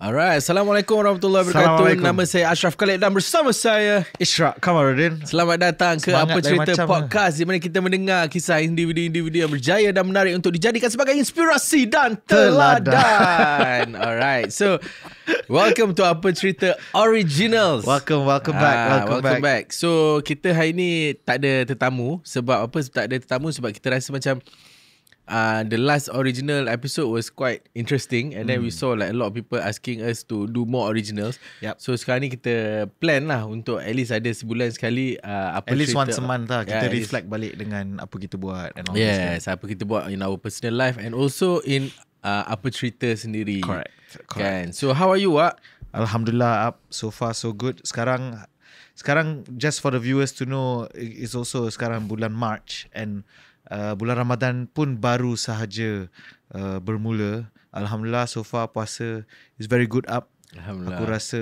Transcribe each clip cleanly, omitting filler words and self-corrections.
Alright, Assalamualaikum warahmatullahi wabarakatuh. Nama saya Ashraf Khalid dan bersama saya Ishraq Kamaruddin. Selamat datang ke Semangat Apa Cerita macam Podcast, di mana kita mendengar kisah individu-individu yang berjaya dan menarik untuk dijadikan sebagai inspirasi dan teladan. Alright, so welcome to Apa Cerita Originals. Welcome back. Welcome back. So kita hari ni tak ada tetamu. Sebab apa tak ada tetamu? Sebab kita rasa macam the last original episode was quite interesting, and then we saw like a lot of people asking us to do more originals. Yep. So sekarang ni kita plan lah untuk at least ada sebulan sekali At least once a month lah kita reflect balik dengan apa kita buat and all yes, apa kita buat in our personal life and also in Apa Cerita sendiri. Correct. Kan? So how are you, Wak? Alhamdulillah, so far so good. Sekarang just for the viewers to know, it's also sekarang bulan March and bulan Ramadan pun baru sahaja bermula. Alhamdulillah, so far puasa is very good up. Alhamdulillah. Aku rasa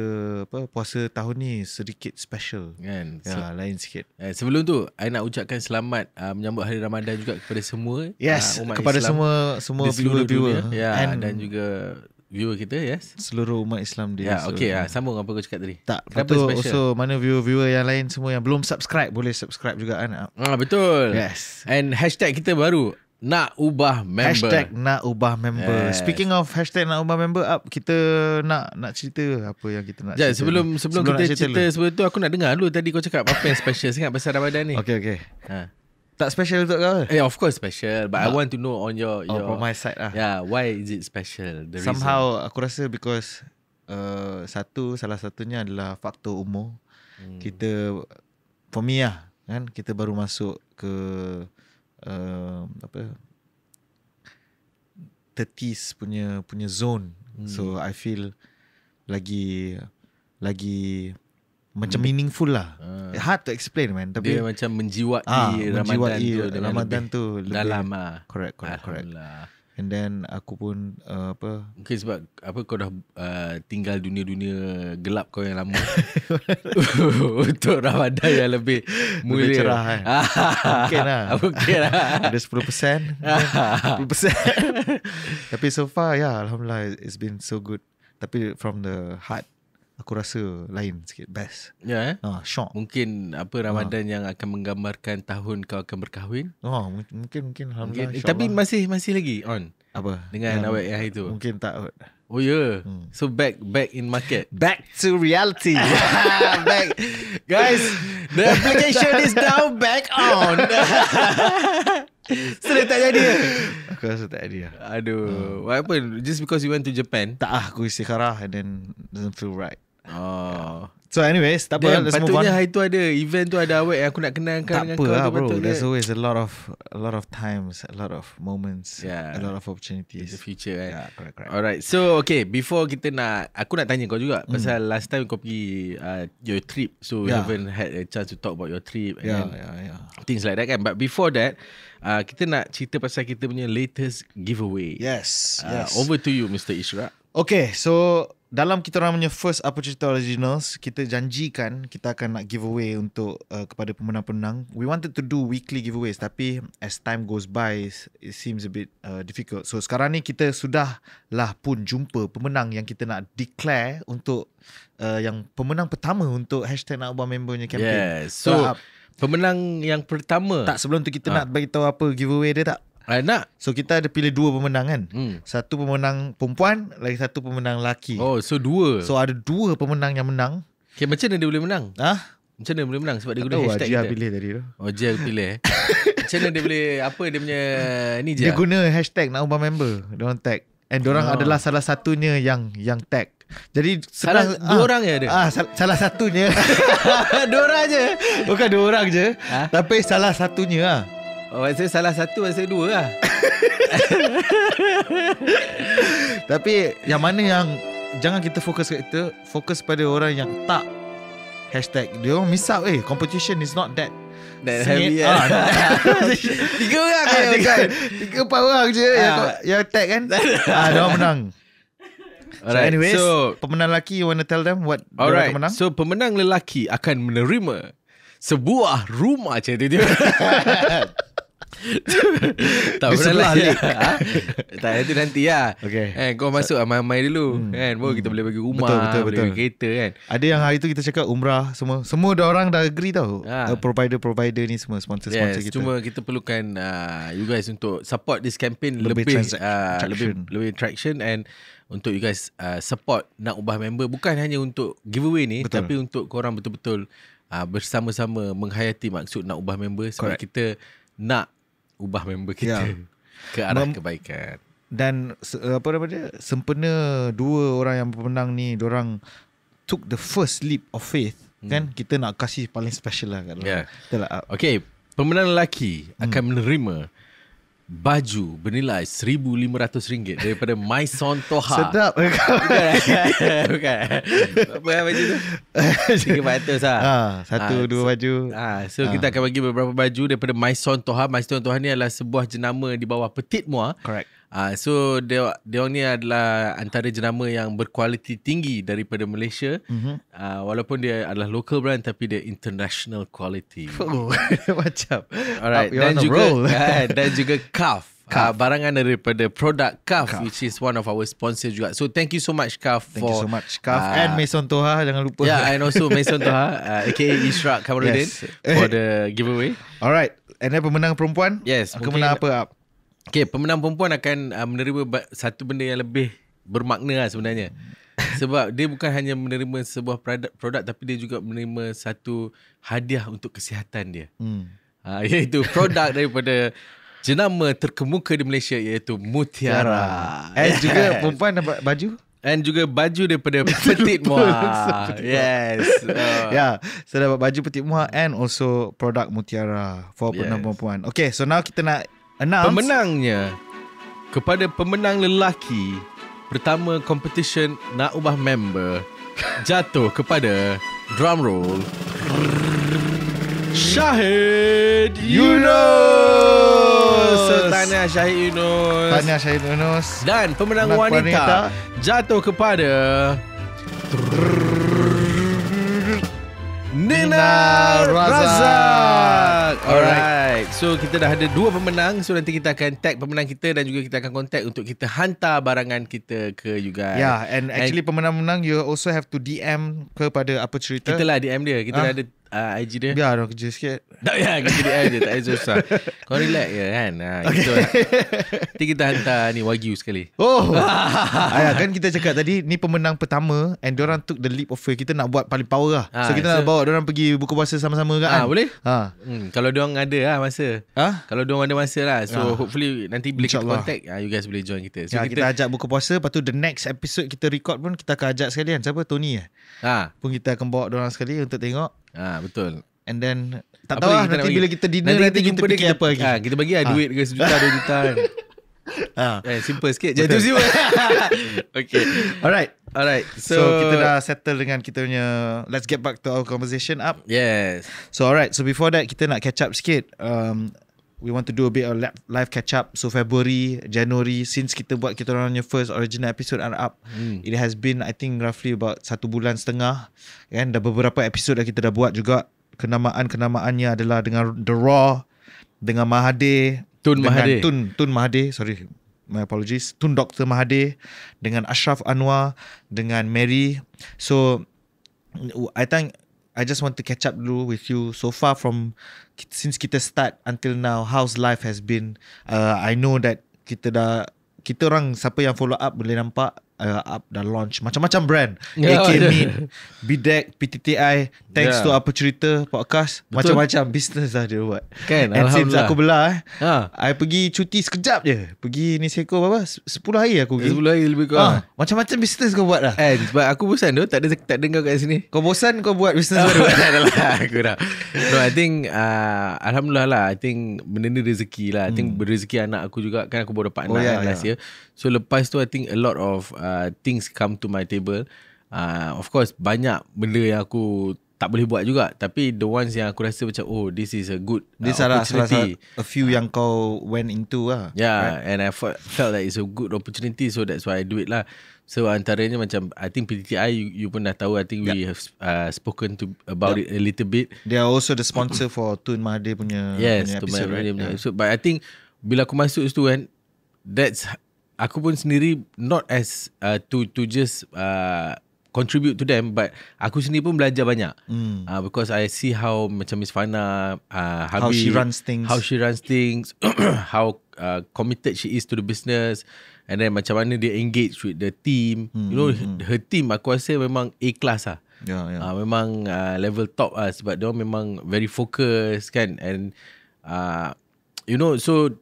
puasa tahun ni sedikit special Kan? lain sikit. Sebelum tu, I nak ucapkan selamat menyambut Hari Ramadan juga kepada semua. Yes, umat kepada Islam semua di seluruh viewer dunia, dan juga viewer kita, yes. Seluruh umat Islam dia. Okay, sambung apa kau cakap tadi. Tak, kenapa betul. special? Also, mana viewer yang lain semua yang belum subscribe, boleh subscribe juga kan. Betul. Yes. And hashtag kita baru, nak ubah member. Hashtag nak ubah member. Yes. Speaking of hashtag nak ubah member up, kita nak cerita apa yang kita nak cerita. Sebelum kita cerita sebelum tu, aku nak dengar dulu tadi kau cakap apa yang special sangat pasal Ramadan ni. Okay. Tak special untuk kau? Of course special, but I want to know on your from my side lah. Yeah, why is it special? The Somehow reason. aku rasa because salah satunya adalah faktor umur. Kita, for me lah kan, kita baru masuk ke 30s punya zone. So I feel lagi macam meaningful lah. Hard to explain, man. Tapi dia macam menjiwai Ramadan tu lebih dalam correct. And then aku pun mungkin sebab kau dah tinggal dunia gelap kau yang lama untuk Ramadan yang lebih mulia, lebih cerah kan. Mungkin lah. Ada 10%, 10%. Tapi so far Alhamdulillah, it's been so good. Tapi from the heart, aku rasa lain sikit, best. Shock. Mungkin Ramadan yang akan menggambarkan tahun kau akan berkahwin. Mungkin Alhamdulillah. Tapi masih lagi on. Apa? Dengan awak yang itu. Mungkin tak. Oh ya. So back in market. Back to reality. Back. Guys, the application is now back on. Sudah tak jadi. Aku rasa tak jadi. Aduh. What happened? Just because you went to Japan? Tak, aku istikharah and then doesn't feel right. So anyways, tak apa, let's move on. Patutnya hari tu ada event tu, ada awak yang aku nak kenalkan dengan kau. Tak apa tu, bro. There's always a lot of times, a lot of moments, a lot of opportunities. In the future kan. Correct. Alright. So okay, before aku nak tanya kau juga pasal last time kau pergi your trip. So you haven't had a chance to talk about your trip and things like that kan. But before that, kita nak cerita pasal kita punya latest giveaway. Yes. Over to you, Mr. Ishraq. Okay, so dalam kita orang punya first Apa Cerita Originals, kita janjikan kita akan nak giveaway untuk kepada pemenang-pemenang. We wanted to do weekly giveaways, tapi as time goes by, it seems a bit difficult. So sekarang ni kita sudahlah pun jumpa pemenang yang kita nak declare untuk yang pemenang pertama untuk hashtag nak ubah membernya campaign. Yes. So pemenang yang pertama. Tak, sebelum tu kita nak bagi tahu apa giveaway dia tak? Nak. So kita ada pilih dua pemenang kan. Satu pemenang perempuan, lagi satu pemenang lelaki. Oh, so dua. So ada dua pemenang yang menang. Okay, macam mana dia boleh menang? Macam mana dia boleh menang? Sebab dia guna hashtag Jia kita. pilih tadi tu. Oh, Jia pilih. Macam mana dia boleh, apa dia punya ni je? Dia guna hashtag nak ubah member. Diorang tag. And diorang adalah salah satunya yang tag. Jadi dua orang je ada? Salah satunya. Dua orang je? Bukan dua orang je. Tapi salah satunya maksudnya salah satu, maksudnya dua lah. Tapi yang mana yang jangan kita fokus kat kita, fokus pada orang yang tak hashtag. Dia orang miss out. Competition is not that heavy. Tiga orang Tiga empat orang je yang tag kan. Dia orang menang. So anyways, pemenang lelaki, you want to tell them what dia akan menang? So pemenang lelaki akan menerima sebuah rumah. Tak Di pernah sebelah lah link. Tak, itu nanti lah. Okay. Kau masuk main dulu kan. Baru kita boleh bagi rumah, Betul. boleh bagi kereta kan. Ada yang hari tu kita cakap umrah semua dah orang dah agree tau. Ah. Provider ni semua sponsor Yes, kita. cuma kita perlukan you guys untuk support this campaign Lebih lebih traction, and untuk you guys support nak ubah member, bukan hanya untuk giveaway ni. Betul. Tapi untuk korang betul-betul bersama-sama menghayati maksud nak ubah member, sebab kita nak ubah member kita ke arah kebaikan. Dan apa nama dia, sempena dua orang yang pemenang ni diorang took the first leap of faith, kan, kita nak kasih paling special lah kat diorang. Betul lah. Okay, pemenang lelaki akan menerima baju bernilai RM1,500 daripada Maison Toha. Sedap. Bukan. Apa baju tu? 300 lah. Satu, dua baju. So kita akan bagi beberapa baju daripada Maison Toha. Maison Toha ni adalah sebuah jenama di bawah Petite Moi. Correct. So dia ni adalah antara jenama yang berkualiti tinggi daripada Malaysia. Walaupun dia adalah local brand, tapi dia international quality. Macam. Alright. Dan juga Cuff. Barangan daripada produk Cuff, which is one of our sponsors juga. So thank you so much Cuff. Thank you so much Cuff and Maison Toha, jangan lupa. And also Maison Toha, aka Ishraq Kamarudin, for the giveaway. Alright. And then pemenang perempuan? Yes. Aku menang apa? Okay, pemenang perempuan akan menerima satu benda yang lebih bermakna lah sebenarnya. Sebab dia bukan hanya menerima sebuah produk, tapi dia juga menerima satu hadiah untuk kesihatan dia. Iaitu produk daripada jenama terkemuka di Malaysia, iaitu Mutiara. And juga perempuan dapat baju? And juga baju daripada Petite Moi. Yes. So dapat baju Petite Moi and also produk Mutiara for pemenang perempuan. Okay, so now kita nak announce pemenangnya. Kepada pemenang lelaki pertama competition nak ubah member, jatuh kepada drum roll Syahid Yunus. Tahniah Syahid Yunus. Dan pemenang wanita jatuh kepada Nina Razak. Alright. So kita dah ada 2 pemenang. So nanti kita akan tag pemenang kita, dan juga kita akan contact untuk kita hantar barangan kita ke you guys. And actually pemenang-pemenang you also have to DM kepada Apa Cerita. Kita lah DM dia. Kita dah ada IG dia. Biar dong kerja sikit. Tak payah, kita DM je. Tak payah susah. Kau relax je kan. Nanti kita hantar ni Wagyu sekali. Kan kita cakap tadi, ni pemenang pertama, and diorang took the leap of faith. Kita nak buat paling power lah. So kita nak bawa diorang pergi buka puasa sama-sama kan. Boleh? Kalau diorang ada lah masa. Kalau diorang ada masa lah. So hopefully nanti bila kita contact, you guys boleh join kita. So kita ajak buka puasa. Lepas tu the next episode kita record pun kita akan ajak sekalian. Siapa? Tony pun kita akan bawa diorang sekali untuk tengok. Betul. And then tak tahu lah, nanti bila kita dinner, nanti kita fikir apa lagi. Kita bagi lah duit ke sejuta, 2 juta kan. Simple sikit. Jatuh simple. Okay. Alright. So kita dah settle dengan kita punya. Let's get back to our conversation up. Yes. So alright. So before that, kita nak catch up sikit. We want to do a bit of live catch up. So February, January, since kita buat kita orangnya first original episode are up, it has been I think roughly about 1.5 bulan. Kan, dah beberapa episode dah kita dah buat juga. Kenamaan-kenamaannya adalah dengan The Raw, dengan Mahathir, Tun Mahathir, sorry, my apologies, Tun Dr. Mahathir, dengan Ashraf Anwar, dengan Mary. So I think I just want to catch up dulu with you so far from since kita start until now, how's life has been. I know that kita orang siapa yang follow up boleh nampak up dah launch macam-macam brand. AK Meat, Bideck, PTTI, thanks to Apa Cerita podcast. Betul. Macam-macam business dah dia buat. Kan, and since aku belah I pergi cuti sekejap je. Pergi ni Seko berapa? 10 hari aku pergi. 10 hari lebih kurang. Macam-macam business kau buat dah. Sebab aku bosan tu, tak dengar kat sini. Kau bosan kau buat business baru. Tak adalah, aku dah. No, I think alhamdulillah lah. I think benda ni rezeki lah. I think berezeki anak aku juga. Kan aku baru dapat anak last year. So lepas tu I think a lot of things come to my table. Of course banyak benda yang aku tak boleh buat juga, tapi the ones yang aku rasa macam this is a good opportunity. A few yang kau went into lah. Right? And I felt that it's a good opportunity, so that's why I do it lah. So antaranya macam I think PTTI you pun dah tahu. I think we have spoken about it a little bit. They are also the sponsor for Tun Mahathir punya episode, right? So, but I think bila aku masuk situ kan, that's aku pun sendiri not as to just contribute to them, but aku sendiri pun belajar banyak. Because I see how macam Miss Fana, Habib, how she runs things, how committed she is to the business, and then macam mana dia engage with the team. You know, her team aku rasa memang A-class lah. Memang level top lah, sebab dia memang very focused kan. And you know, so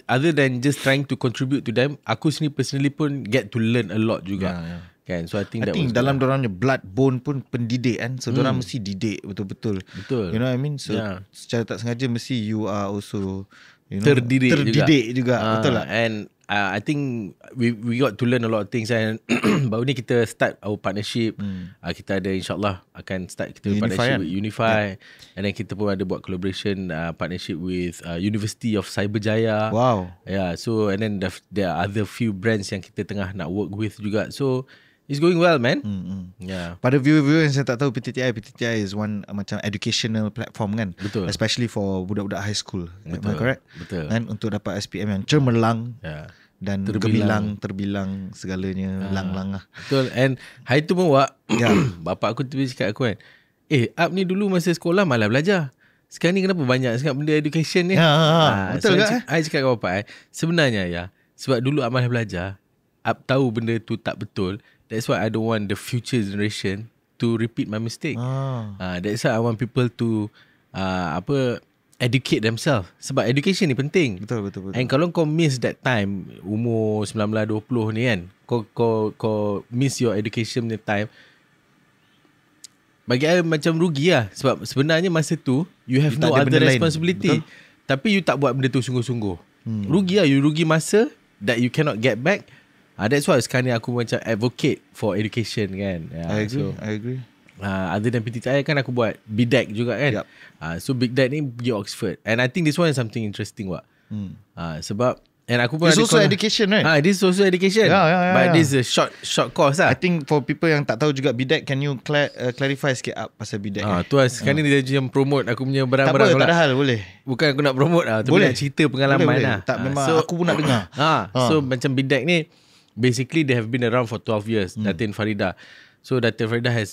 other than just trying to contribute to them, aku sendiri personally pun get to learn a lot juga. Kan? So I think dalam dorangnya blood bone pun pendidik kan. So dorang mesti didik betul-betul. You know what I mean? So secara tak sengaja mesti you are also, you know, terdidik juga. Betul lah. And I think we got to learn a lot of things. And baru ni kita start our partnership. Kita ada insyaAllah akan start kita partnership with Unify. And then kita pun ada buat collaboration partnership with University of Cyberjaya. Wow. So and then there are other few brands yang kita tengah nak work with juga. So it's going well, man. Pada viewer-viewer yang saya tak tahu, PTTI is one macam educational platform kan. Betul. Especially for budak-budak high school. Am I correct? Betul. Kan, untuk dapat SPM yang cemerlang. Dan terbilang segalanya lang-lang lah. Betul. And hari tu pun bapak aku tu cakap aku kan, Up ni dulu masa sekolah malah belajar. Sekarang ni kenapa banyak sangat benda education ni? Betul so kan? I cakap dengan bapak sebenarnya sebab dulu Up malah belajar, Up tahu benda tu tak betul. That's why I don't want the future generation to repeat my mistake. That's why I want people to educate themselves. Sebab education ni penting. Betul. And kalau kau miss that time, umur 19-20 ni kan, kau miss your education ni time, bagi I macam rugi lah. Sebab sebenarnya masa tu you have no other responsibility. Tapi you tak buat benda tu sungguh-sungguh. Rugi lah. You rugi masa that you cannot get back. That's why sekarang ni aku macam advocate for education kan. I agree. Other than PTTI kan aku buat BDEC juga kan. So BDEC ni pergi Oxford. And I think this one is something interesting sebab and aku pun it's also education, right? This is also education. But this is a short course lah. I think for people yang tak tahu juga BDEC, can you clarify sikit pasal BDEC? Tu lah sekarang ni dia macam promote aku punya barang-barang. Tak ada hal, boleh. Bukan aku nak promote lah, boleh nak cerita pengalaman boleh. lah. Tak, memang aku pun nak dengar. So macam BDEC ni basically they have been around for 12 years. Datin Farida. So Datin Farida has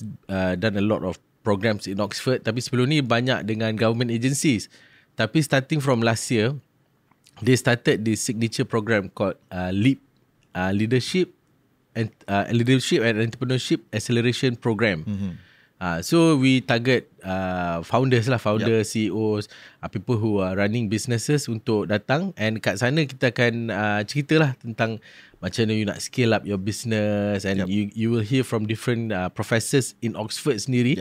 done a lot of programs in Oxford. Tapi sebelum ni banyak dengan government agencies. Tapi starting from last year, they started this signature program called LEAP, Leadership and Entrepreneurship Acceleration Program. So we target founders, CEOs, people who are running businesses untuk datang. And kat sana kita akan ceritalah tentang macam mana you nak scale up your business. And you will hear from different professors in Oxford sendiri.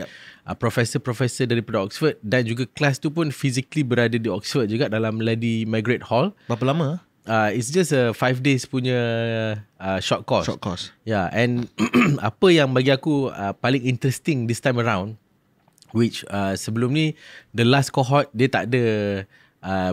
Professor daripada Oxford. Dan juga kelas tu pun physically berada di Oxford juga, dalam Lady Margaret Hall. Berapa lama? It's just a 5 days punya short course. And apa yang bagi aku paling interesting this time around, which sebelum ni the last cohort dia tak ada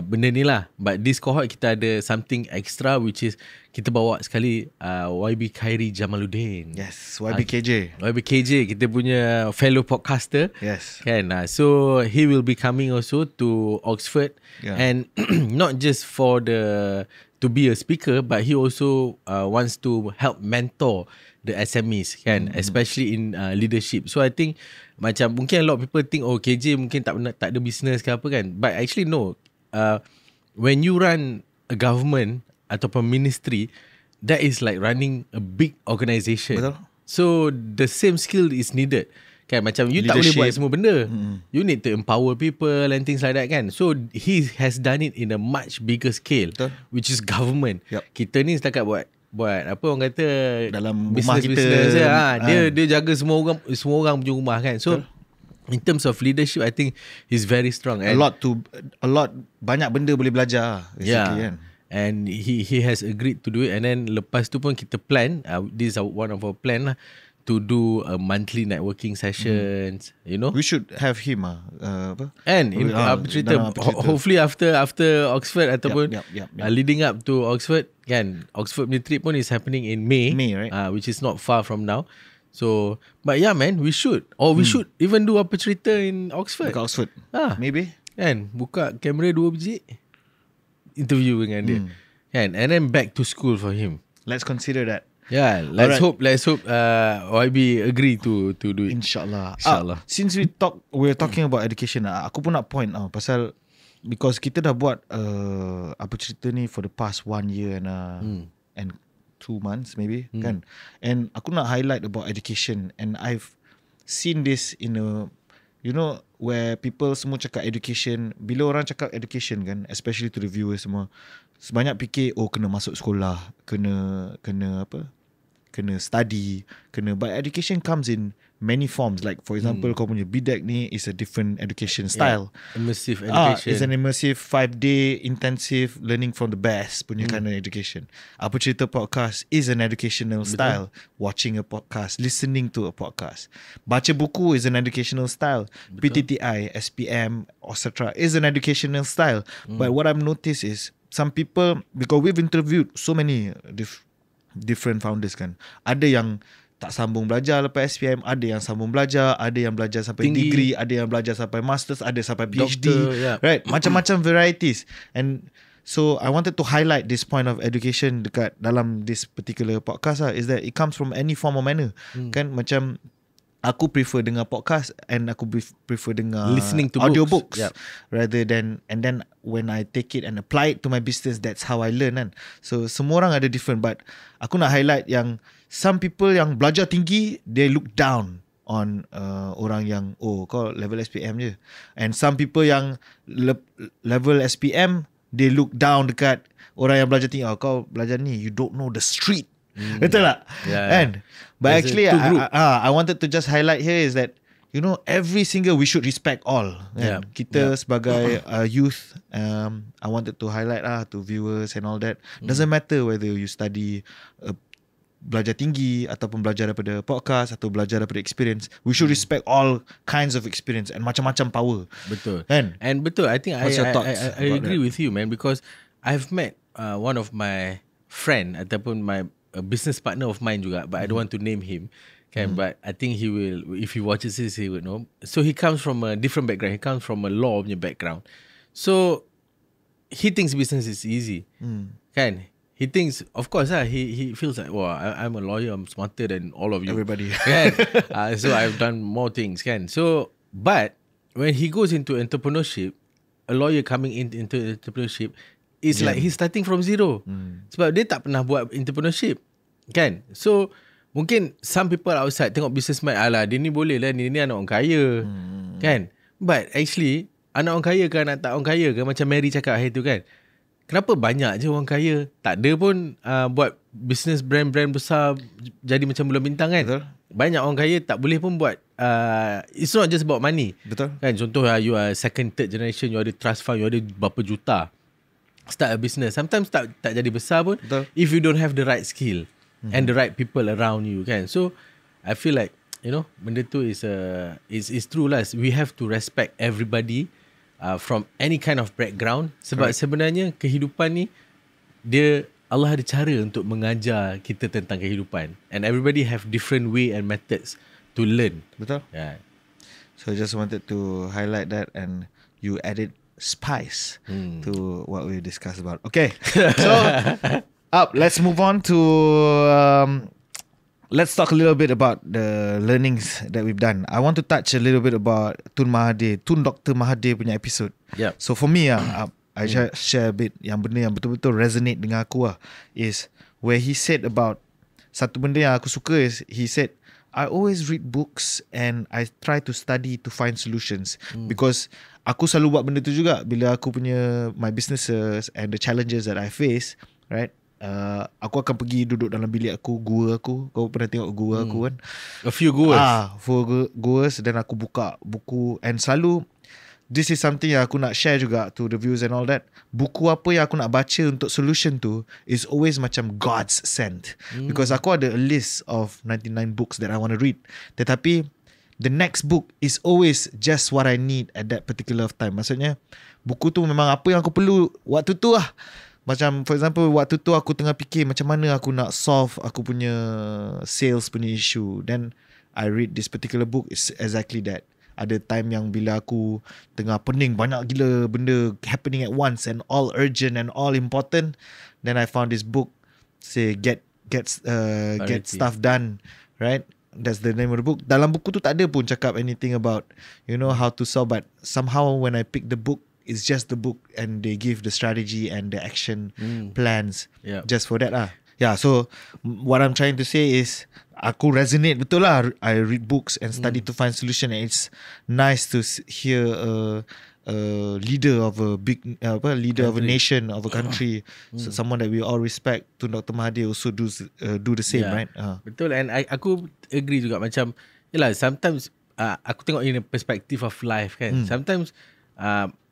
benda ni lah, but this cohort kita ada something extra, which is kita bawa sekali YB Khairi Jamaluddin. Yes, YBKJ. YBKJ, kita punya fellow podcaster. Yes. Kan? So he will be coming also to Oxford. And not just for to be a speaker, but he also wants to help mentor the SMEs kan, especially in leadership. So I think macam mungkin a lot of people think KJ mungkin tak ada business ke apa kan, but actually no. When you run a government ataupun ministry, that is like running a big organisation. Betul. So the same skill is needed. Kan, macam you tak boleh buat semua benda. You need to empower people and things like that kan. So he has done it in a much bigger scale. Betul. Which is government. Kita ni setakat buat apa orang kata dalam business, rumah kita. Dia jaga semua orang punya rumah kan. So in terms of leadership, I think he's very strong. And banyak benda boleh belajar. Kan? And he has agreed to do it. And then lepas tu pun kita plan, this is one of our plan lah, to do a monthly networking sessions, you know. We should have him apa? And in cerita, hopefully after Oxford ataupun yep. Leading up to Oxford kan, Oxford punya trip pun is happening in May, right? Which is not far from now. So, but yeah man, we should should even do apa cerita in Oxford. Dekat Oxford. Maybe. Kan, buka kamera 2 biji, interview dengan dia. Kan, and then back to school for him. Let's consider that. Yeah, let's hope YB agree to do it. Inshallah. Since we're talking about education, aku pun nak point pasal because kita dah buat apa cerita ni for the past 1 year and 2 months maybe kan. And aku nak highlight about education, and I've seen this in a, you know, where people semua cakap education. Bila orang cakap education kan, especially to the viewers semua, sebanyak fikir kena masuk sekolah, kena apa, kena study, but education comes in many forms. Like for example, kau punya BDEC ni is a different education style. Immersive education. It's an immersive 5-day intensive learning from the best punya kind of education. Apa cerita podcast is an educational style. Watching a podcast, listening to a podcast. Baca buku is an educational style. PTTI, SPM, etc. is an educational style. But what I've noticed is some people, because we've interviewed so many different founders kan, ada yang tak sambung belajar lepas SPM, ada yang sambung belajar, ada yang belajar sampai degree, ada yang belajar sampai masters, ada sampai PhD, Doctor, right? Macam-macam varieties. And so I wanted to highlight this point of education dekat dalam this particular podcast is that it comes from any form of manner. Kan, macam aku prefer dengar podcast and aku prefer dengar listening to audiobooks rather than, and then when I take it and apply it to my business, that's how I learn kan. So semua orang ada different, but aku nak highlight yang some people yang belajar tinggi, they look down on orang yang kau level SPM je, and some people yang level SPM, they look down dekat orang yang belajar tinggi. Kau belajar ni, you don't know the street. Betul tak? And but there's actually I wanted to just highlight here is that, you know, every single, we should respect all. Kita sebagai youth, I wanted to highlight to viewers and all that. Doesn't matter whether you study belajar tinggi ataupun belajar daripada podcast atau belajar daripada experience. We should respect all kinds of experience and macam-macam power. Betul. And betul, I think what's your thoughts I agree with you man, because I've met one of my friend ataupun my business partner of mine juga, but I don't want to name him kan, but I think he will, if he watches this he would know. So he comes from a different background. He comes from a law punya background. So he thinks business is easy kan. He thinks, of course he feels like, I'm a lawyer, I'm smarter than all of you, everybody kan. So I've done more things kan. So but when he goes into entrepreneurship, a lawyer coming into entrepreneurship, it's like he's starting from zero. Sebab dia tak pernah buat entrepreneurship kan. So mungkin some people outside tengok businessman, alah dia ni boleh lah, ni anak orang kaya kan. But actually anak orang kaya ke anak tak orang kaya ke, macam Mary cakap hari tu kan, kenapa banyak je orang kaya tak ada pun buat business brand besar jadi macam bulan bintang kan. Betul. Banyak orang kaya tak boleh pun buat it's not just about money. Betul kan. Contoh you are second third generation, you ada trust fund, you ada berapa juta, start a business, sometimes tak jadi besar pun. Betul. If you don't have the right skill and the right people around you kan. So I feel like, you know, benda tu is true lah. We have to respect everybody from any kind of background. Sebab sebenarnya kehidupan ni, Allah ada cara untuk mengajar kita tentang kehidupan, and everybody have different way and methods to learn. Betul. Yeah. So I just wanted to highlight that, and you added spice to what we discussed about. Okay, so let's move on to let's talk a little bit about the learnings that we've done. I want to touch a little bit about Tun Dr. Mahathir punya episode. Yeah. So for me, I share a bit yang benda yang betul-betul resonate dengan aku is where he said about, satu benda yang aku suka is he said, I always read books and I try to study to find solutions. Because aku selalu buat benda tu juga bila aku punya my businesses and the challenges that I face, right? Aku akan pergi duduk dalam bilik aku, gua aku. Kau pernah tengok gua aku kan? A few goers. For goers. Dan aku buka buku, and selalu this is something yang aku nak share juga to the viewers and all that. Buku apa yang aku nak baca untuk solution tu is always macam God's sent. Because aku ada a list of 99 books that I want to read. Tetapi the next book is always just what I need at that particular time. Maksudnya buku tu memang apa yang aku perlu waktu tu lah. Macam for example waktu tu aku tengah fikir macam mana aku nak solve aku punya sales punya issue. Then I read this particular book is exactly that. Ada time yang bila aku tengah pening, banyak gila benda happening at once and all urgent and all important. Then I found this book say get stuff done, right? That's the name of the book. Dalam buku tu tak ada pun cakap anything about how to solve, but somehow when I pick the book, it's just the book and they give the strategy and the action plans just for that lah. Yeah, so what I'm trying to say is aku resonate betul lah. I read books and study to find solution, and it's nice to hear a leader of a big leader of a nation, of a country, so someone that we all respect, to Dr. Mahathir also do the same, right? Betul, and aku agree juga macam yalah, sometimes aku tengok in a perspective of life kan. Sometimes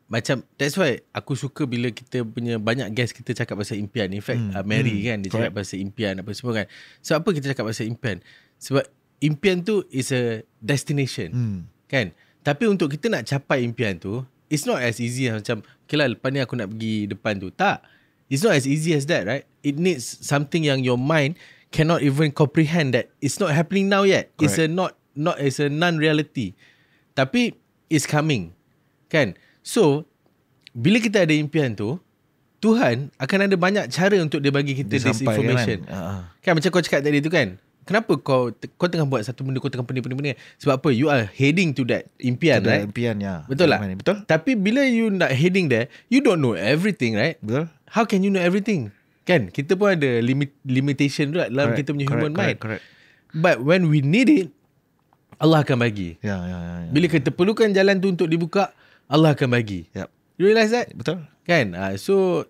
macam that's why aku suka bila kita punya banyak guest kita cakap pasal impian. In fact Mary kan dia cakap pasal impian apa semua kan. So apa kita cakap pasal impian? Sebab impian tu is a destination kan. Tapi untuk kita nak capai impian tu, it's not as easy as macam okay lah lepas ni aku nak pergi depan tu. Tak, it's not as easy as that, right? It needs something yang your mind cannot even comprehend that it's not happening now yet. Correct. It's a non-reality. Tapi it's coming kan. So, bila kita ada impian tu, Tuhan akan ada banyak cara untuk dia bagi kita this information. Kan macam kau cakap tadi tu kan. Kenapa kau tengah buat satu benda, kau tengah pening-pening? Sebab apa? You are heading to that impian, to right? Impian, ya. Betul tak? Betul. Tapi bila you nak heading there, you don't know everything, right? Betul. How can you know everything? Kan? Kita pun ada limitation juga dalam kita punya human mind. Correct. But when we need it, Allah akan bagi. Ya. Bila kita perlukan jalan tu untuk dibuka, Allah akan bagi. Yep. You realise that? Betul. Kan? So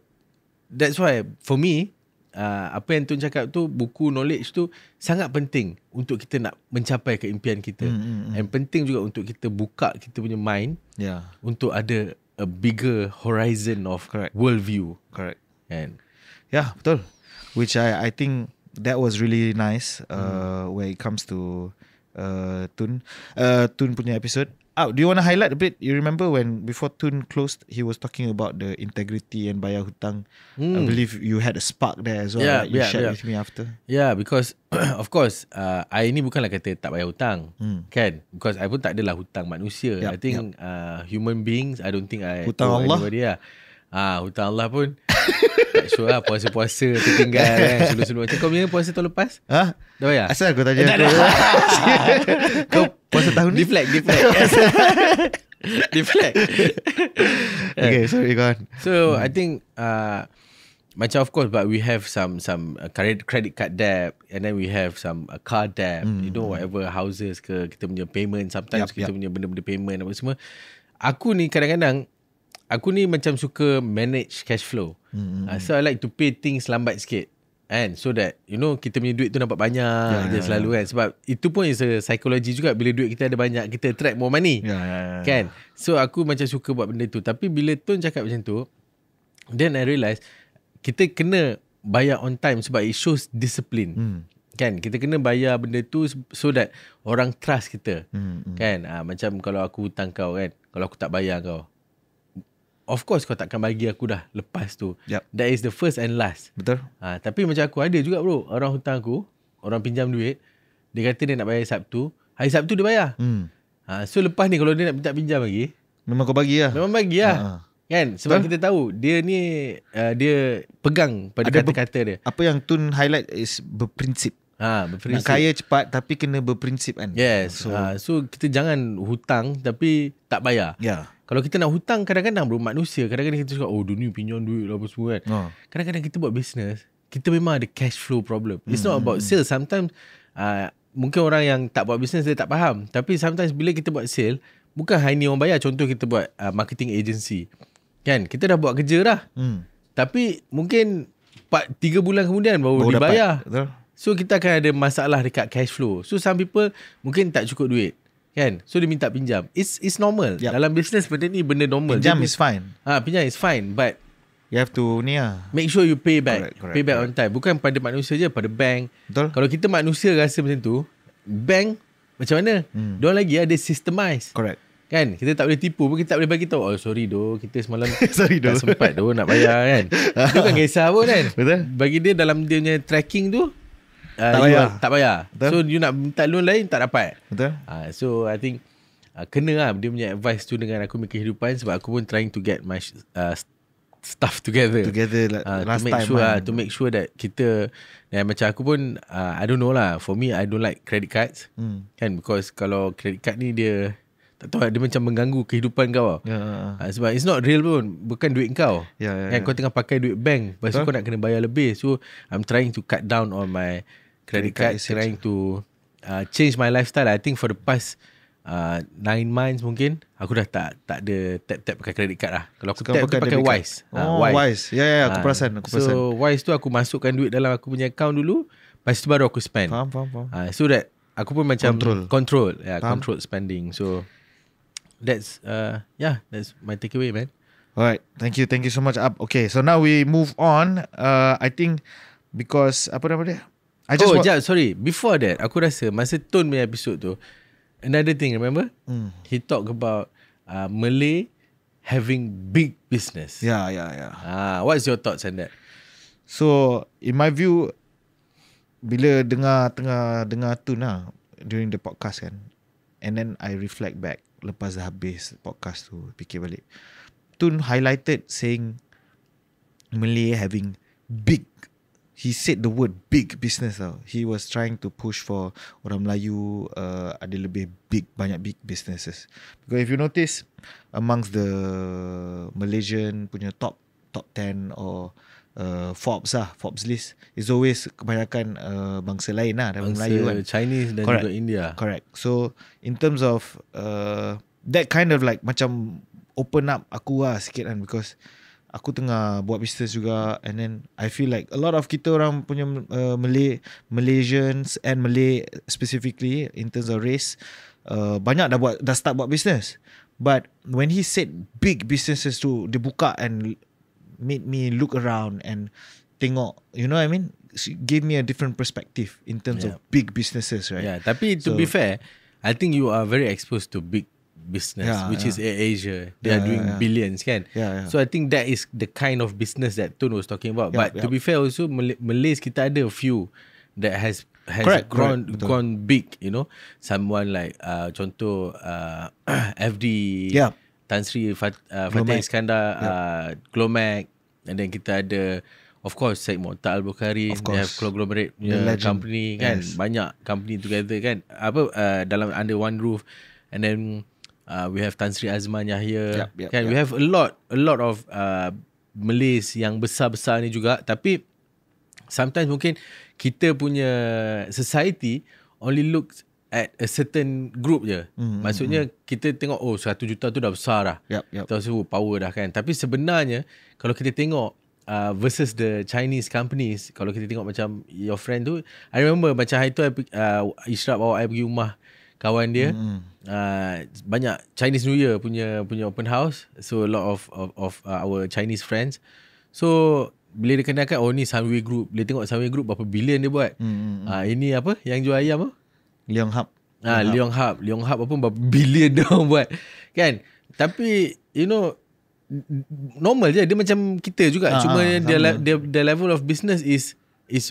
that's why for me apa yang Tun cakap tu, buku knowledge tu sangat penting untuk kita nak mencapai keimpian kita. And penting juga untuk kita buka kita punya mind untuk ada a bigger horizon of world view. Correct. Kan? Yeah, betul. Which I think that was really nice when it comes to Tun punya episode. Do you want to highlight a bit? You remember when before Tun closed, he was talking about the integrity and bayar hutang. I believe you had a spark there as well. Yeah, right? You shared with me after. Yeah, because of course I ni bukanlah kata tak bayar hutang, kan? Because I pun tak adalah hutang manusia. I think human beings, I don't think I hutang Allah. Anybody lah. Hutang Allah pun tak sure lah. Puasa-puasa tertinggal kan. Sulu-sulu macam kau punya puasa tahun lepas. Dah bayar? Asal aku tanya aku. Kau puasa tahun ni? Deflect. Deflect. Okay, sorry, go on. So I think macam of course, but we have some credit card debt, and then we have some car debt. You know, whatever houses ke, kita punya payment. Sometimes kita punya benda-benda payment apa semua. Aku ni kadang-kadang macam suka manage cash flow. So I like to pay things lambat sikit. And so that kita punya duit tu nampak banyak selalu kan. Sebab itu pun is a psychology juga. Bila duit kita ada banyak, kita attract more money. Kan? So aku macam suka buat benda tu. Tapi bila Tun cakap macam tu, then I realise kita kena bayar on time sebab it shows discipline. Kan? Kita kena bayar benda tu so that orang trust kita. Kan? Macam kalau aku hutang kau kan, kalau aku tak bayar kau, of course kau takkan bagi aku dah lepas tu. That is the first and last. Betul. Tapi macam aku ada juga bro, orang hutang aku, orang pinjam duit, dia kata dia nak bayar hari Sabtu dia bayar. So lepas ni kalau dia nak minta pinjam lagi, memang kau bagi lah. Memang bagi lah. Kan? Sebab kita tahu dia ni dia pegang pada kata-kata dia. Apa yang Tun highlight is berprinsip. Berprinsip. Nak kaya cepat tapi kena berprinsip kan. Yes. So kita jangan hutang tapi tak bayar. Kalau kita nak hutang, kadang-kadang bro, manusia kadang-kadang kita cakap dunia pinjam duit lah apa semua kan. Kadang-kadang kita buat business, kita memang ada cash flow problem. It's not about sales. Sometimes mungkin orang yang tak buat business dia tak faham. Tapi sometimes bila kita buat sale, bukan hari ni orang bayar. Contoh kita buat marketing agency kan, kita dah buat kerja dah. Tapi mungkin 3 bulan kemudian baru dibayar. Betul. So kita akan ada masalah dekat cash flow. So some people mungkin tak cukup duit Kan? So dia minta pinjam. It's normal. Dalam business benda ni benda normal. Pinjam is fine. Pinjam is fine, but you have to make sure you pay back. Correct, pay back on time. Bukan pada manusia je, pada bank. Betul. Kalau kita manusia rasa macam tu, bank macam mana? Diorang lagi ada systemize. Correct. Kan? Kita tak boleh tipu pun, kita tak boleh bagi tahu. Oh sorry doh, kita semalam sorry tak sempat doh nak bayar kan. Dia kan kisah pun kan. Betul. Bagi dia dalam dia punya tracking tu tak bayar. Betul. So you nak minta loan lain tak dapat. Betul. So I think kena lah dia punya advice tu dengan aku punya kehidupan, sebab aku pun trying to get my stuff together last to make time sure to make sure that kita macam aku pun I don't know lah, for me I don't like credit cards kan, because kalau credit card ni dia tak tahu, dia macam mengganggu kehidupan kau sebab it's not real pun, bukan duit kau kan. Kau tengah pakai duit bank, lepas tu kau nak kena bayar lebih. So I'm trying to cut down on my credit card, trying to change my lifestyle. I think for the past 9 months mungkin aku dah tak ada tap pakai credit card lah. Kalau aku tap pakai Wise. Wise. Aku perasan. So Wise tu aku masukkan duit dalam aku punya account dulu, lepas tu baru aku spend. Faham. So that aku pun macam control spending. So that's my takeaway, man. Alright, thank you so much, Ab. Okay, so now we move on. I think because apa nama dia? Sorry. Before that, aku rasa masa Tun punya episode tu, another thing, remember? He talk about Malay having big business. Yeah. What's your thoughts on that? So, in my view, bila dengar Tun lah during the podcast kan, and then I reflect back lepas dah habis podcast tu, fikir balik. Tun highlighted saying Malay having big. He said the word big business tau. He was trying to push for orang Melayu ada lebih banyak big businesses. Because if you notice amongst the Malaysian punya top 10 or Forbes list is always kebanyakan bangsa lain lah, dari Melayu kan. Chinese dan juga India. Correct. So in terms of that kind of like macam open up aku lah sikit kan, because aku tengah buat business juga, and then I feel like a lot of kita orang punya Malaysians and Malay specifically in terms of race banyak dah start buat business. But when he said big businesses tu, dia buka and made me look around and tengok, you know what I mean? She gave me a different perspective in terms of big businesses, right? Yeah, tapi to be fair, I think you are very exposed to big business, which is Asia. They are doing billions, kan? So I think that is the kind of business that Tun was talking about. But to be fair also, Malays kita ada a few that has gone big, you know. Someone like contoh FD, Tan Sri Fateh Iskandar, Glomac, and then kita ada of course Syed Mokhtar Al-Bukhari. They have conglomerate company kan, banyak company together kan, dalam under one roof. And then we have Tan Sri Azman Yahya kan. We have a lot of Malays yang besar-besar ni juga. Tapi sometimes mungkin kita punya society only looks at a certain group je. Maksudnya kita tengok 1 juta tu dah besar dah. Tahu power dah kan. Tapi sebenarnya kalau kita tengok versus the Chinese companies, kalau kita tengok macam your friend tu, I remember macam hari tu Ishraf bawa I pergi rumah kawan dia. Banyak Chinese New Year punya open house. So a lot of our Chinese friends. So bila dia kenalkan, ni Sunway Group. Bila tengok Sunway Group berapa bilion dia buat. Ini apa yang jual ayam tu? Leong Hub. Leong Hub apa berapa bilion dia buat kan. Tapi you know, normal je, dia macam kita juga. Cuma the level of business is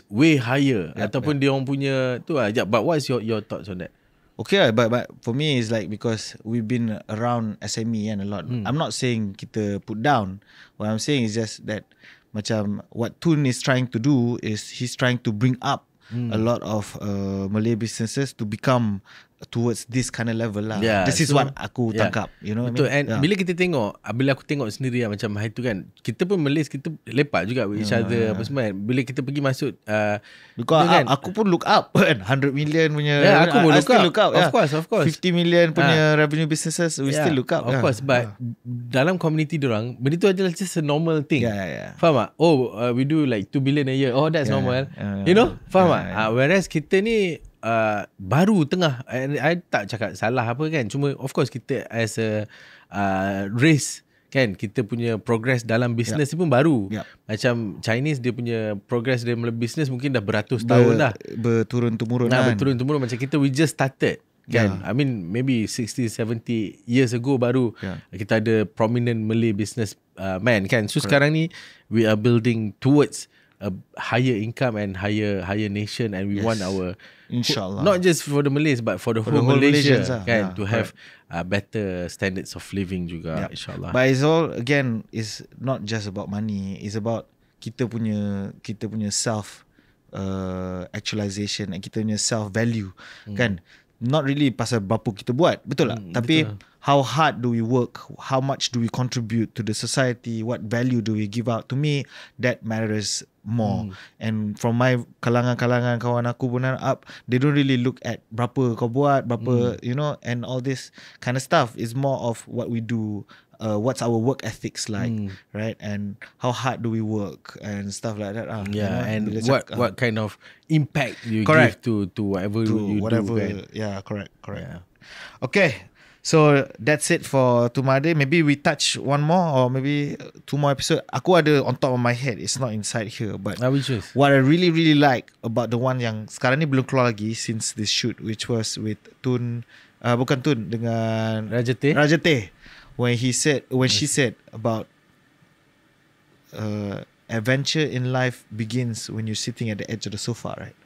way higher. Ataupun dia orang punya tu lah. But what's your thoughts on that? Okay, but for me it's like, because we've been around SME and a lot. I'm not saying kita put down. What I'm saying is just that macam what Tun is trying to do is he's trying to bring up a lot of Malay businesses to become towards this kind of level lah. This is what aku tangkap. You know betul. what I mean? And bila kita tengok, bila aku tengok sendiri lah, macam hari tu kan, kita pun Malays, kita lepak juga with each other apa semua kan. Bila kita pergi masuk because kan, aku pun look up kan, 100 million punya. Aku pun look up. Of course 50 million punya revenue businesses, we still look up. Of course, but dalam community diorang, benda tu adalah just a normal thing. Faham tak? We do like 2 billion a year. That's normal. You know? Faham tak? Whereas kita ni baru tengah, I tak cakap salah apa kan, cuma of course kita as a race kan, kita punya progress dalam business ni pun baru. Macam Chinese, dia punya progress dalam business mungkin dah beratus tahun dah, berturun-temurun berturun-temurun. Macam kita, we just started kan. I mean maybe 60-70 years ago baru kita ada prominent Malay business man kan. So sekarang ni we are building towards a higher income and higher nation, and we want our, inshallah, not just for the Malays but for the whole Malaysia kan, to have better standards of living juga, inshallah. But it's all, again, is not just about money. It's about kita punya self actualization, and kita punya self value kan. Not really pasal berapa kita buat, betul tak? Tapi how hard do we work, how much do we contribute to the society, what value do we give out. To me, that matters more. And from my kalangan kawan aku pun up, they don't really look at berapa kau buat, berapa you know, and all this kind of stuff. Is more of what we do, what's our work ethics like, right? And how hard do we work and stuff like that. You know, and what kind of impact you correct. give to whatever you do. Kan? Yeah, correct. Yeah. Okay. So that's it for Tumade. Maybe we touch one more or maybe two more episode. Aku ada on top of my head. It's not inside here. But what I really like about the one yang sekarang ni belum keluar lagi since this shoot, which was with Tun, bukan Tun, dengan Rajate. When she said about adventure in life begins when you're sitting at the edge of the sofa, right?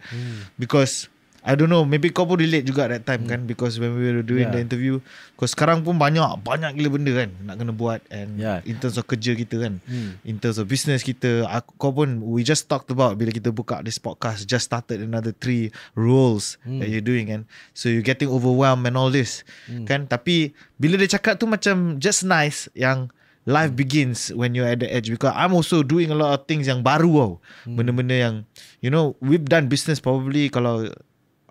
Because I don't know, maybe kau pun relate juga that time kan, because when we were doing the interview, because sekarang pun banyak gila benda kan nak kena buat, and in terms of kerja kita kan, in terms of business kita, kau pun, we just talked about bila kita buka this podcast, just started another 3 roles that you're doing kan, so you're getting overwhelmed and all this kan. Tapi bila dia cakap tu macam just nice yang life begins when you're at the edge, because I'm also doing a lot of things yang baru tau, benda-benda yang, you know, we've done business probably kalau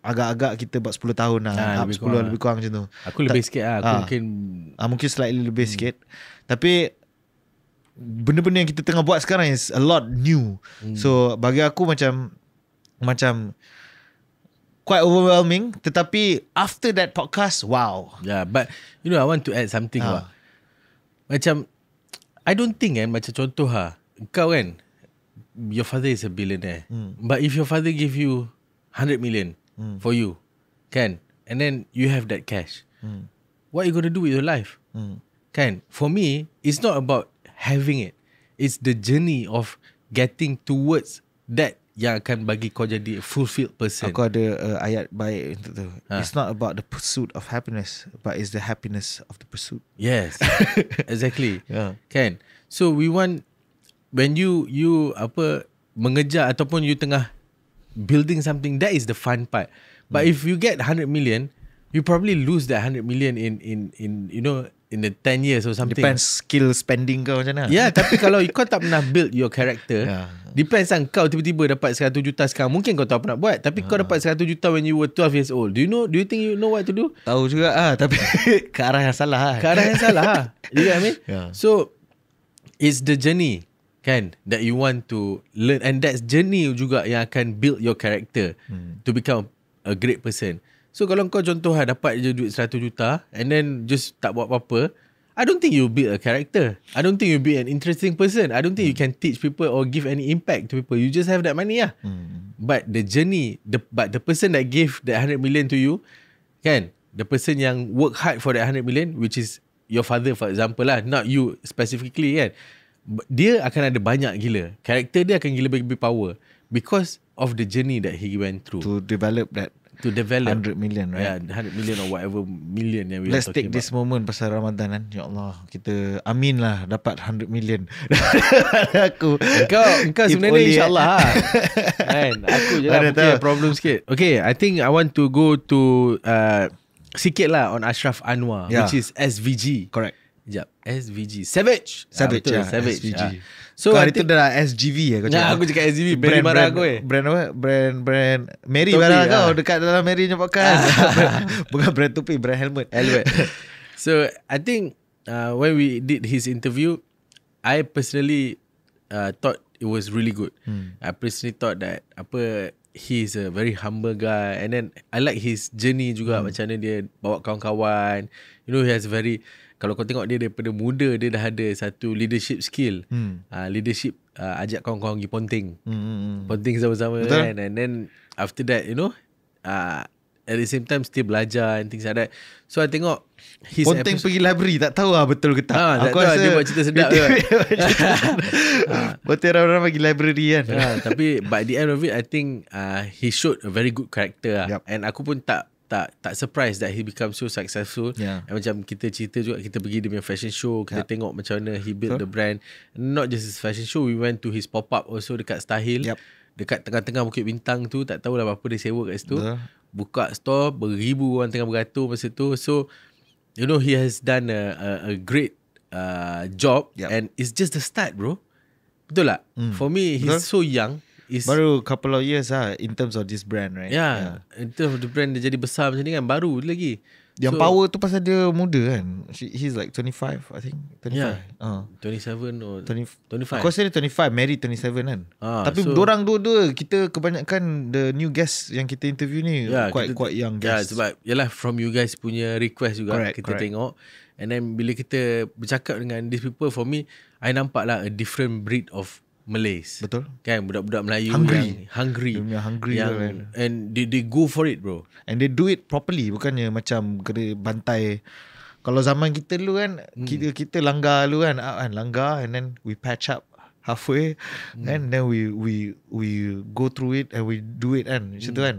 agak-agak kita buat 10 tahun lah, 10 lebih kurang macam tu. Aku lebih sikit lah, aku mungkin slightly lebih sikit. Tapi benda-benda yang kita tengah buat sekarang is a lot new. So bagi aku macam quite overwhelming. Tetapi after that podcast, wow. Yeah, but you know, I want to add something lah. Macam I don't think macam contoh kau kan, your father is a billionaire, but if your father give you 100 million for you kan, and then you have that cash, what you gonna do with your life? Kan, for me it's not about having it, it's the journey of getting towards that yang akan bagi kau jadi a fulfilled person. Aku ada ayat baik untuk tu. It's not about the pursuit of happiness, but it's the happiness of the pursuit. Yes. Exactly. Kan, so we want, when you mengejar ataupun you tengah building something, that is the fun part. But if you get 100 million, you probably lose that 100 million in you know, in the 10 years or something. Depends skill spending kau macam mana. Yeah, tapi kalau kau tak pernah build your character, depends kan, kau tiba-tiba dapat 100 juta sekarang, mungkin kau tak pernah buat, tapi kau dapat 100 juta when you were 12 years old. Do you think you know what to do? Tahu juga tapi ke arah yang salah. Ke arah yang salah. You know what I mean? So it's the journey kan that you want to learn, and that's journey juga yang akan build your character to become a great person. So kalau kau contoh dapat je duit 100 juta and then just tak buat apa-apa, I don't think you build a character. I don't think you be an interesting person. I don't think you can teach people or give any impact to people. You just have that money But the journey, but the person that gave that 100 million to you kan, the person yang work hard for that 100 million, which is your father for example lah, not you specifically kan, dia akan ada banyak gila, karakter dia akan gila bagi power because of the journey that he went through to develop 100 million, right? Yeah, 100 million or whatever million yang we Let's are talking take this moment pasal Ramadan kan. Ya Allah, kita amin lah dapat 100 million. Aku Engkau sebenarnya insyaAllah kan. Aku je lah mungkin problem sikit. Okay, I think I want to go to sikit lah on Ashraf Anwar, which is SVG. Correct. Sekejap, SVG Savage, betul, Savage. SVG. So hari tu dah SGV kau cakap. Aku cakap SGV, Mary marah aku Brand apa? Brand Mary marah kau dekat dalam Mary punya podcast. Bukan brand topi, brand helmet. So I think when we did his interview, I personally thought it was really good. I personally thought that he's a very humble guy. And then I like his journey juga, macam mana dia bawa kawan-kawan. You know, he has very, kalau kau tengok dia daripada muda, dia dah ada satu leadership skill. Leadership, ajak kawan-kawan pergi ponting. Ponting sama-sama. Betul. Kan. And then after that, you know, at the same time still belajar and things like that. So I tengok his Ponteng pergi library, tak tahu lah betul ke tak. Tak tahu dia buat cerita sedap ke. Ponteng orang-orang pergi library kan. Tapi by the end of it, I think he showed a very good character lah. Yep. And aku pun tak surprised that he become so successful. And macam kita cerita juga, kita pergi dia punya fashion show, kita tengok macam mana he build the brand. Not just his fashion show, we went to his pop-up also dekat Star Hill. Dekat tengah-tengah Bukit Bintang tu, tak tahulah berapa dia sewa kat situ. Buka store, beribu orang tengah beratur masa tu. So you know, he has done a great job. And it's just the start, bro. Betul tak? For me, he's so young. Baru couple of years lah in terms of this brand, right? In terms of the brand, dia jadi besar macam ni kan, baru lagi. Yang power tu pasal dia muda kan. He's like 25, I think. 25. 27 or 25. Aku rasa dia 25, married 27 kan. Tapi dorang dua-dua, kita kebanyakan the new guests yang kita interview ni quite young guests. Sebab yalah, from you guys punya request juga, kita tengok. And then bila kita bercakap dengan these people, for me, I nampak lah a different breed of Malays. Betul. Kan, budak-budak Melayu hungry. yang hungry. Kan. And they go for it, bro. And they do it properly. Bukannya macam kena bantai. Kalau zaman kita dulu kan, kita langgar dulu kan, langgar, and then we patch up halfway, and then we go through it and we do it kan, macam tu kan.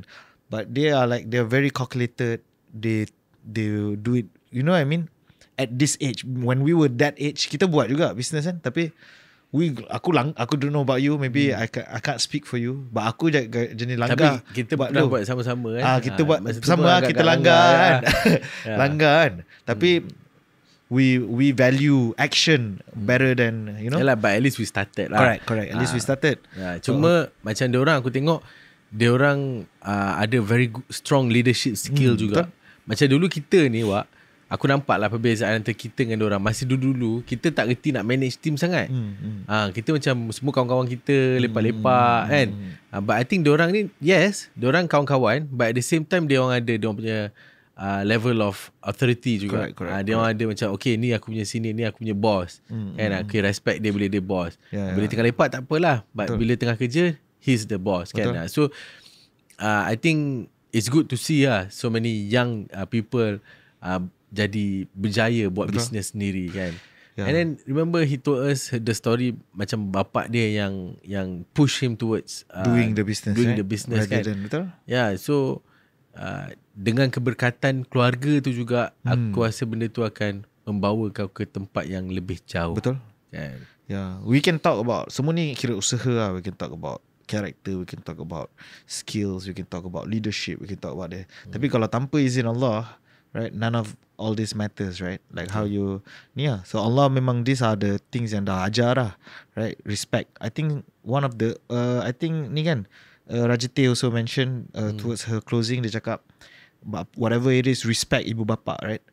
But they're very calculated. They do it, you know what I mean? At this age, when we were that age, kita buat juga business kan, tapi aku don't know about you, maybe I can't speak for you, but aku jenis langgar. Tapi kita pernah buat sama-sama kan. Kita buat sama, kita langgar kan. Langgar kan. Tapi we value action better than, you know. Yalah, but at least we started lah. Correct. At least we started. Cuma macam diorang, aku tengok diorang ada very good, strong leadership skill juga. Macam dulu kita ni, aku nampak lah perbezaan antara kita dengan diorang. Masih dulu kita tak reti nak manage team sangat. Kita macam semua kawan-kawan kita lepak-lepak kan. But I think diorang ni, yes, diorang kawan-kawan, but at the same time diorang ada diorang punya level of authority juga. Diorang ada macam, okay, ni aku punya sini, ni aku punya boss. Kan, aku respect dia bila dia boss. Bila tengah lepak tak apalah, but bila tengah kerja, he's the boss. Kan. So I think it's good to see so many young people jadi berjaya buat bisnes sendiri kan. And then remember he told us the story macam bapak dia yang push him towards doing the business kan. Betul? So dengan keberkatan keluarga tu juga, aku rasa benda tu akan membawa kau ke tempat yang lebih jauh. Betul kan? We can talk about semua ni, kira usaha lah. We can talk about character, we can talk about skills, we can talk about leadership, we can talk about that. Tapi kalau tanpa izin Allah, right, none of all this matters, right? Like how you so Allah memang, these are the things yang dah ajar lah, right? Respect. I think one of the I think ni kan, Rajati also mentioned towards her closing, dia cakap whatever it is, respect ibu bapa, right?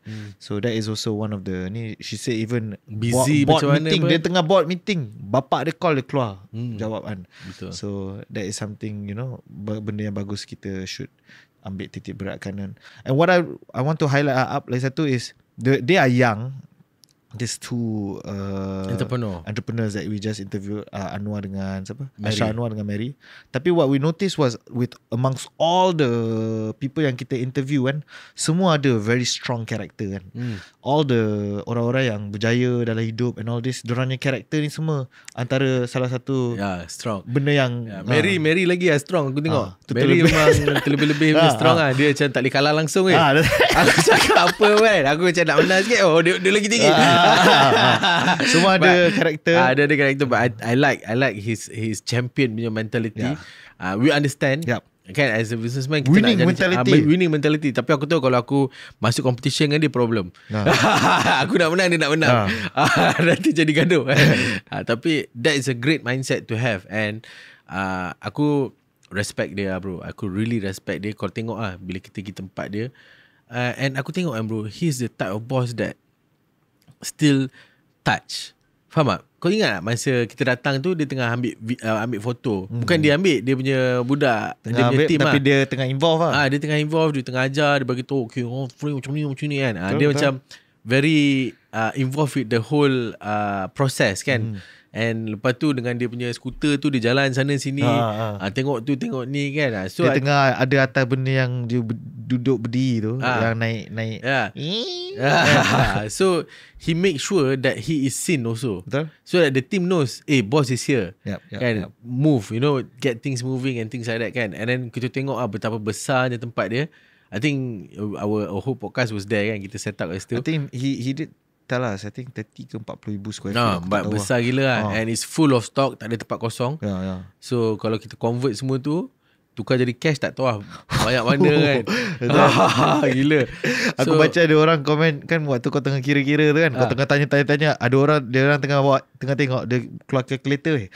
So that is also one of the ni, she say even busy board macam meeting, mana dia tengah board meeting, bapa dia call, dia keluar jawab kan. Betul. So that is something, you know, benda yang bagus, kita should ambil titik beratkan. And what I want to highlight up lagi satu is they are young, these two entrepreneurs that we just interviewed, Anwar dengan siapa? Aisyah Anwar dengan Mary. Tapi what we noticed was, with amongst all the people yang kita interview kan, semua ada very strong character kan. All the orang-orang yang berjaya dalam hidup and all this, dorangnya character ni semua antara salah satu strong benda yang Mary lagi strong. Aku tengok Mary memang terlebih-lebih strong lah. Dia macam tak boleh kalah langsung aku cakap apa kan, aku macam nak menang sikit, dia lagi tinggi. Semua ada karakter. Ada karakter, but I like his champion punya mentality. We understand. Kan, as a businessman kita winning nak mentality. Winning mentality. Tapi aku tahu kalau aku masuk competition dengan dia, problem. Aku nak menang, dia nak menang. Nanti jadi gaduh. Tapi that is a great mindset to have. And aku respect dia, bro. Aku really respect dia. Kau tengok bila kita pergi tempat dia, and aku tengok bro, he's the type of boss that still touch Faham tak? Kau ingat tak masa kita datang tu dia tengah ambil foto. Bukan dia ambil, dia punya budak, Tengah dia punya ambil, team tapi lah. dia tengah involve lah. Dia tengah involve, dia tengah ajar, dia bagi tahu okay, macam ni kan. Betul, Dia betul. macam very involved with the whole process kan. And lepas tu dengan dia punya skuter tu dia jalan sana sini, tengok tu tengok ni kan. So dia tengah ada atas benda yang dia duduk berdiri tu, yang naik. So he make sure that he is seen also. Betul. So that the team knows, boss is here. Yep. Move, get things moving and things like that kan. And then kita tengok betapa besarnya tempat dia. I think our whole podcast was there kan. Kita set up kat situ. I think he did tell us, I think 30 ke 40 ribu square feet. But besar gila lah. And it's full of stock, tak ada tempat kosong. So kalau kita convert semua tu, tukar jadi cash tak tahu lah banyak mana kan. Gila. Aku baca ada orang komen kan, waktu kau tengah kira-kira tu kan, kau tengah tanya, ada orang, dia orang tengah tengok, dia keluar calculator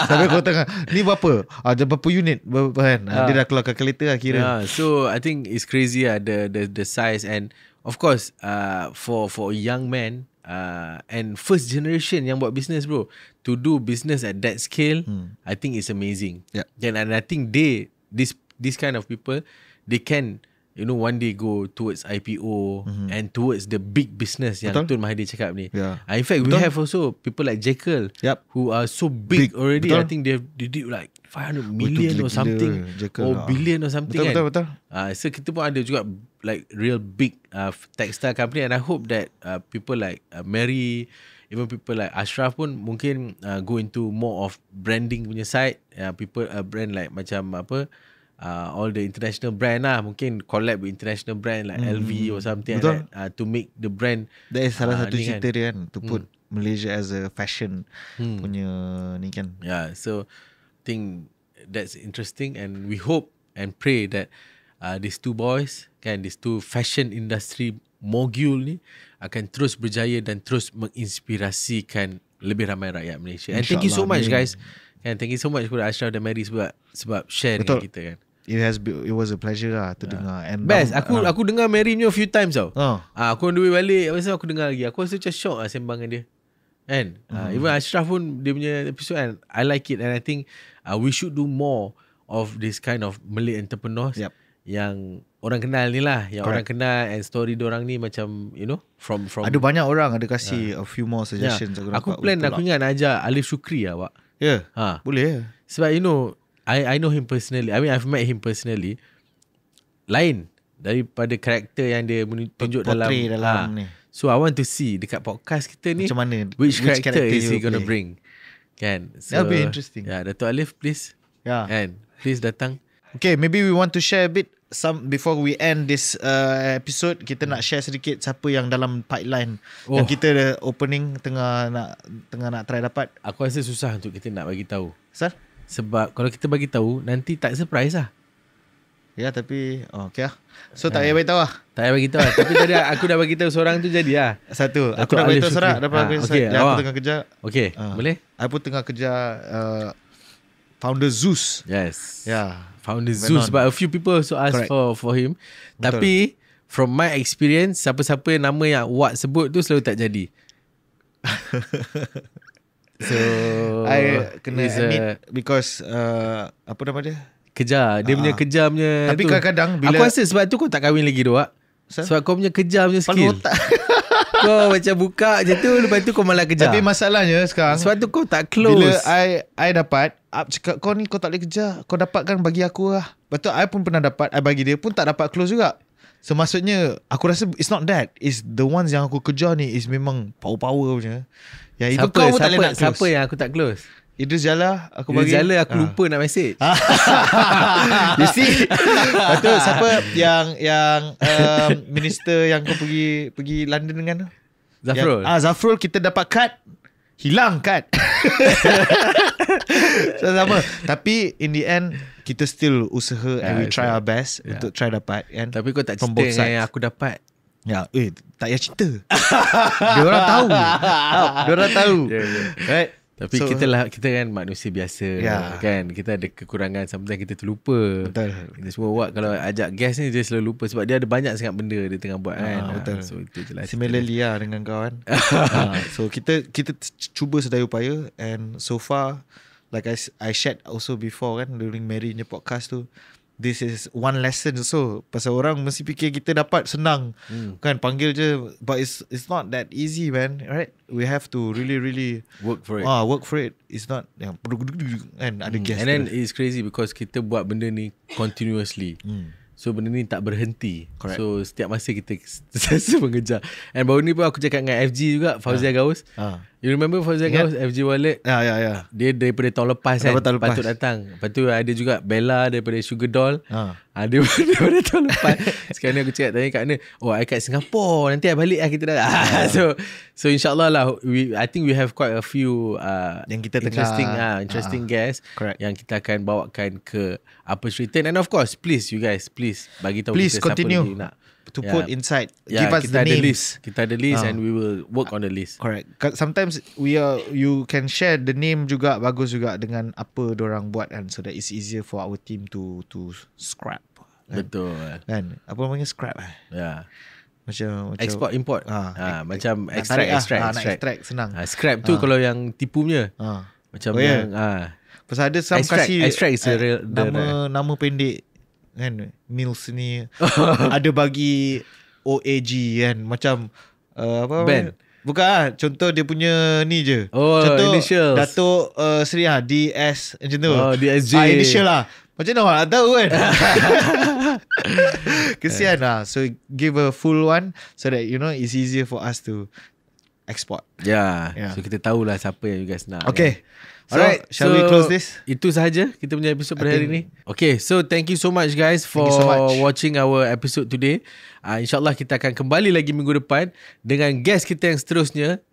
sampai kau tengah ni berapa, ada berapa unit berapa kan, dia dah keluar calculator lah kira. So I think it's crazy lah the size. And of course for a young man and first generation yang buat business bro, to do business at that scale, I think it's amazing. And I think this kind of people, they can one day go towards IPO and towards the big business yang Tun Mahathir cakap ni. In fact, we have also people like Jekyll who are so big already. I think they did like 500 million or something, or billion or something. Betul. So kita pun ada juga like real big textile company, and I hope that people like Mary, even people like Ashraf pun mungkin go into more of branding punya side. People brand like macam apa, all the international brand lah, mungkin collab with international brand like LV or something like that, to make the brand. That is salah satu cerita kan. dia kan, to put Malaysia as a fashion punya ni kan. So think that's interesting, and we hope and pray that these two boys kan, these two fashion industry mogul ni akan terus berjaya dan terus menginspirasikan lebih ramai rakyat Malaysia. And thank you so much guys. And thank you so much kepada Ashraf dan Mary sebab share dengan kita kan. It was a pleasure lah to dengar. And best. Aku dengar Mary ni a few times tau. Aku on the way balik, pasal aku dengar lagi. Aku rasa macam shock lah sembang dengan dia. And even Ashraf pun dia punya episode, and I like it, and I think we should do more of this kind of Malay entrepreneurs yang orang kenal ni lah, yang orang kenal, and story diorang ni macam from ada banyak orang ada kasih a few more suggestions. Aku plan, aku ingat nak ajak Alif Shukri lah Wak. Boleh. Sebab I know him personally. I mean I've met him personally. Lain daripada karakter yang dia tunjuk dalam ni. So I want to see dekat podcast kita ni macam mana, which character is he going to bring. Kan? So, that'll be interesting. Dato' Alif please. And please datang. Okay, maybe we want to share a bit before we end this episode. Kita nak share sedikit siapa yang dalam pipeline yang kita opening tengah nak try dapat. Aku rasa susah untuk kita nak bagi tahu. Sebab kalau kita bagi tahu nanti tak surprise lah. Ya, tapi okay lah. So tak payah bagi tahu lah. Tak payah bagi tahu lah. Tapi tadi aku dah bagi tahu seorang tu jadi lah. Satu. Aku dah bagi tahu seorang. Aku tengah kerja. Okay, boleh? Aku pun tengah kerja founder Zeus. Yes. Founder Zeus. But a few people also ask for him. Betul. Tapi from my experience, siapa-siapa nama yang Wak sebut tu selalu tak jadi. So I kena admit because apa nama dia? Kejar. Dia punya kejar punya. Tapi kadang-kadang bila aku rasa sebab tu kau tak kahwin lagi tu Wak. Sebab kau punya kejar punya skill. Kau macam buka je tu, lepas tu kau malah kejar. Tapi masalahnya sekarang, sebab tu kau tak close. Bila I dapat cakap, kau ni kau tak boleh kejar, kau dapatkan bagi aku lah. Betul, I pun pernah dapat, I bagi dia pun tak dapat close juga. So maksudnya aku rasa it's not that, it's the ones yang aku kejar ni is memang power punya. Yang itu kau pun tak boleh nak close. Siapa yang aku tak close? Idris Jala aku bagi. Idris Jala aku lupa nak message. You see? Betul, siapa yang minister yang kau pergi London dengan tu? Zafrul. Zafrul, kita dapat kad, hilang kad. Sama. Tapi in the end kita still usaha and we try our best untuk try dapat kan. Tapi kau tak cerita yang aku dapat. Tak payah cerita. Dia orang tahu. Right? Tapi kita kan manusia biasa kan. Kita ada kekurangan, sometimes kita terlupa. Betul. Kita semua buat, kalau ajak guest ni dia selalu lupa sebab dia ada banyak sangat benda dia tengah buat kan. Betul. So itu je lah. Similarly dengan kawan. So kita cuba sedaya upaya, and so far like I shared also before kan during Mary punya podcast tu, this is one lesson also. Pasal orang mesti fikir kita dapat senang kan, panggil je, but it's not that easy, man, right? We have to really work for it. Work for it. It's not yang kan ada guest. And then it's crazy because kita buat benda ni continuously. So benda ni tak berhenti. Correct. So setiap masa kita sentiasa mengejar. And baru ni pun aku cakap dengan FG juga, Fauzia Gaus. You remember Fauzia Gaus, FG Wallet? Ya. Dia daripada tahun lepas kan, patut datang. Lepas tu ada juga Bella daripada Sugar Doll. Dia daripada tahun lepas. Sekarang ni aku cakap, tanya kat mana, I kat Singapore, nanti I balik lah kita dah. So insyaAllah lah, I think we have quite a few yang kita interesting guests. Correct. Yang kita akan bawakan ke Uppers Return. And of course, please you guys, please bagi tahu kita continue siapa nak to put inside. Give us kita the names. Kita ada list and we will work on the list. Correct. Sometimes you can share the name juga, bagus juga dengan apa diorang buat kan, so that it's easier for our team to scrap. Betul. Kan? Apa namanya, scrap Ya. Macam export import. Macam extract senang. Scrap tu kalau yang tipu punya. Macam yang pasal ada some kasih extract is nama pendek kan, Mills ni ada bagi OAG kan, macam apa band. Bukan, contoh dia punya ni je. Contoh initials. Datuk Seri DS macam tu. DSJ. Initial lah. Macam mana tak tahu kan. Kesian lah. So give a full one so that it's easier for us to export. Yeah. So kita tahulah siapa yang you guys nak. Okay. So, alright, shall we close this? Itu sahaja kita punya episod pada hari ni. Okay, so thank you so much guys for watching our episode today. InsyaAllah kita akan kembali lagi minggu depan dengan guest kita yang seterusnya.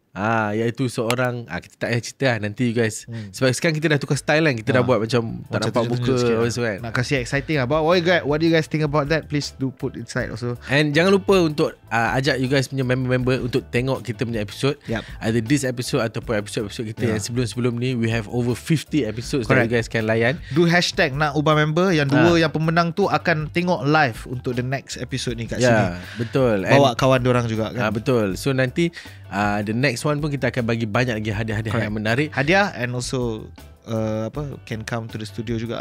Iaitu seorang kita tak payah cerita lah, nanti you guys. Sebab sekarang kita dah tukar style kan. Kita dah buat macam tak nampak muka kan. Nak kasih exciting lah. But what do you guys think about that? Please do put inside also. And jangan lupa untuk ajak you guys punya member-member untuk tengok kita punya episode. Either this episode ataupun episode-episode kita yang sebelum-sebelum ni. We have over 50 episodes that you guys can layan. Do hashtag nak ubah member. Yang dua yang pemenang tu akan tengok live untuk the next episode ni kat sini. Betul. Bawa kawan diorang juga kan. Betul. So nanti the next one pun kita akan bagi banyak lagi hadiah-hadiah yang menarik. Hadiah and also can come to the studio juga.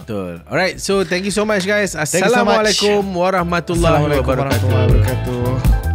Betul. Alright, so thank you so much guys. Assalamualaikum warahmatullahi wabarakatuh.